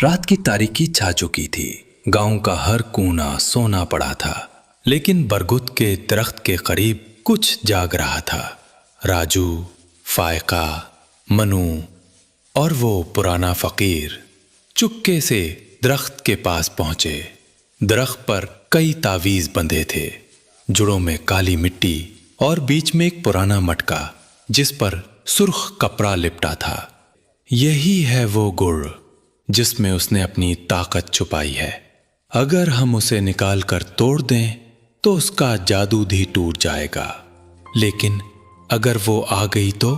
रात की तारीकी छा चुकी थी। गांव का हर कोना सोना पड़ा था, लेकिन बरगद के दरख्त के करीब कुछ जाग रहा था। राजू, फायका, मनु और वो पुराना फकीर चुपके से दरख्त के पास पहुंचे। दरख्त पर कई तावीज बंधे थे, जुड़ों में काली मिट्टी और बीच में एक पुराना मटका जिस पर सुर्ख कपड़ा लिपटा था। यही है वो गुड़ जिसमें उसने अपनी ताकत छुपाई है। अगर हम उसे निकाल कर तोड़ दें तो उसका जादू भी टूट जाएगा, लेकिन अगर वो आ गई तो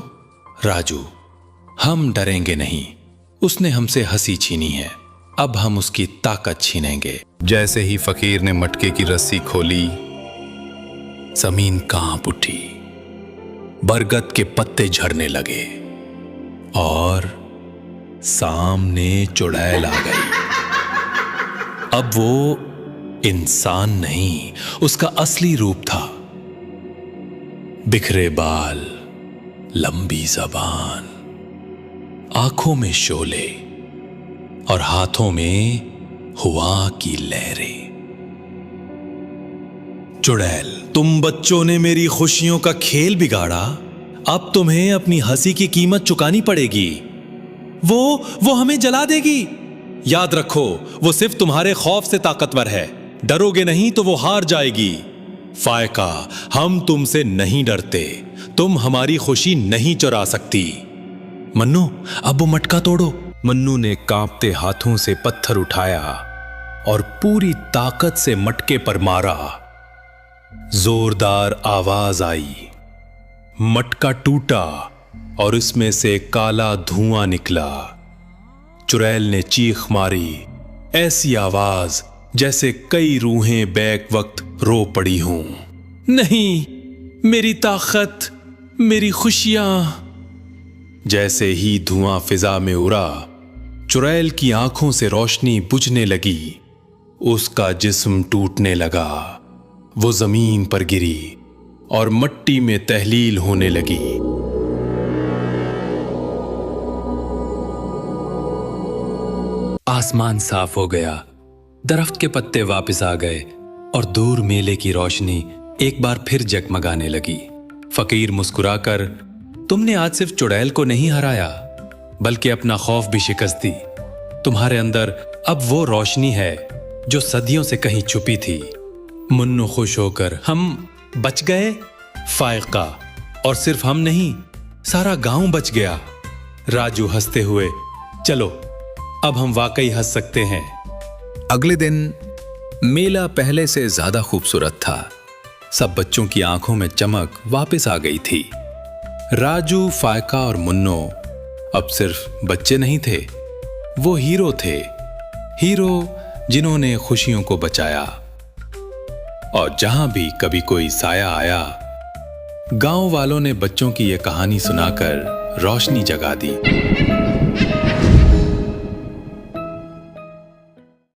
राजू, हम डरेंगे नहीं। उसने हमसे हंसी छीनी है, अब हम उसकी ताकत छीनेंगे। जैसे ही फकीर ने मटके की रस्सी खोली, जमीन कांप उठी, बरगद के पत्ते झड़ने लगे और सामने चुड़ैल आ गई। अब वो इंसान नहीं, उसका असली रूप था। बिखरे बाल, लंबी जबान, आंखों में शोले और हाथों में हुआ की लहरें। चुड़ैल, तुम बच्चों ने मेरी खुशियों का खेल बिगाड़ा, अब तुम्हें अपनी हंसी की कीमत चुकानी पड़ेगी। वो हमें जला देगी। याद रखो, वो सिर्फ तुम्हारे खौफ से ताकतवर है। डरोगे नहीं तो वो हार जाएगी। फायका, हम तुमसे नहीं डरते, तुम हमारी खुशी नहीं चुरा सकती। मन्नू, अब वो मटका तोड़ो। मन्नू ने कांपते हाथों से पत्थर उठाया और पूरी ताकत से मटके पर मारा। जोरदार आवाज आई, मटका टूटा और इसमें से काला धुआं निकला। चुड़ैल ने चीख मारी, ऐसी आवाज जैसे कई रूहें बैक वक्त रो पड़ी हों। नहीं, मेरी ताकत, मेरी खुशियां। जैसे ही धुआं फिजा में उड़ा, चुड़ैल की आंखों से रोशनी बुझने लगी। उसका जिस्म टूटने लगा। वो जमीन पर गिरी और मट्टी में तहलील होने लगी। आसमान साफ हो गया, दरख्त के पत्ते वापस आ गए और दूर मेले की रोशनी एक बार फिर जगमगाने लगी। फकीर मुस्कुराकर, तुमने आज सिर्फ चुड़ैल को नहीं हराया, बल्कि अपना खौफ भी शिकस्त दी। तुम्हारे अंदर अब वो रोशनी है जो सदियों से कहीं छुपी थी। मुन्नू खुश होकर, हम बच गए फायका, और सिर्फ हम नहीं, सारा गांव बच गया। राजू हंसते हुए, चलो अब हम वाकई हंस सकते हैं। अगले दिन मेला पहले से ज्यादा खूबसूरत था। सब बच्चों की आंखों में चमक वापस आ गई थी। राजू, फायका और मुन्नो अब सिर्फ बच्चे नहीं थे, वो हीरो थे। हीरो जिन्होंने खुशियों को बचाया। और जहां भी कभी कोई साया आया, गांव वालों ने बच्चों की यह कहानी सुनाकर रोशनी जगा दी।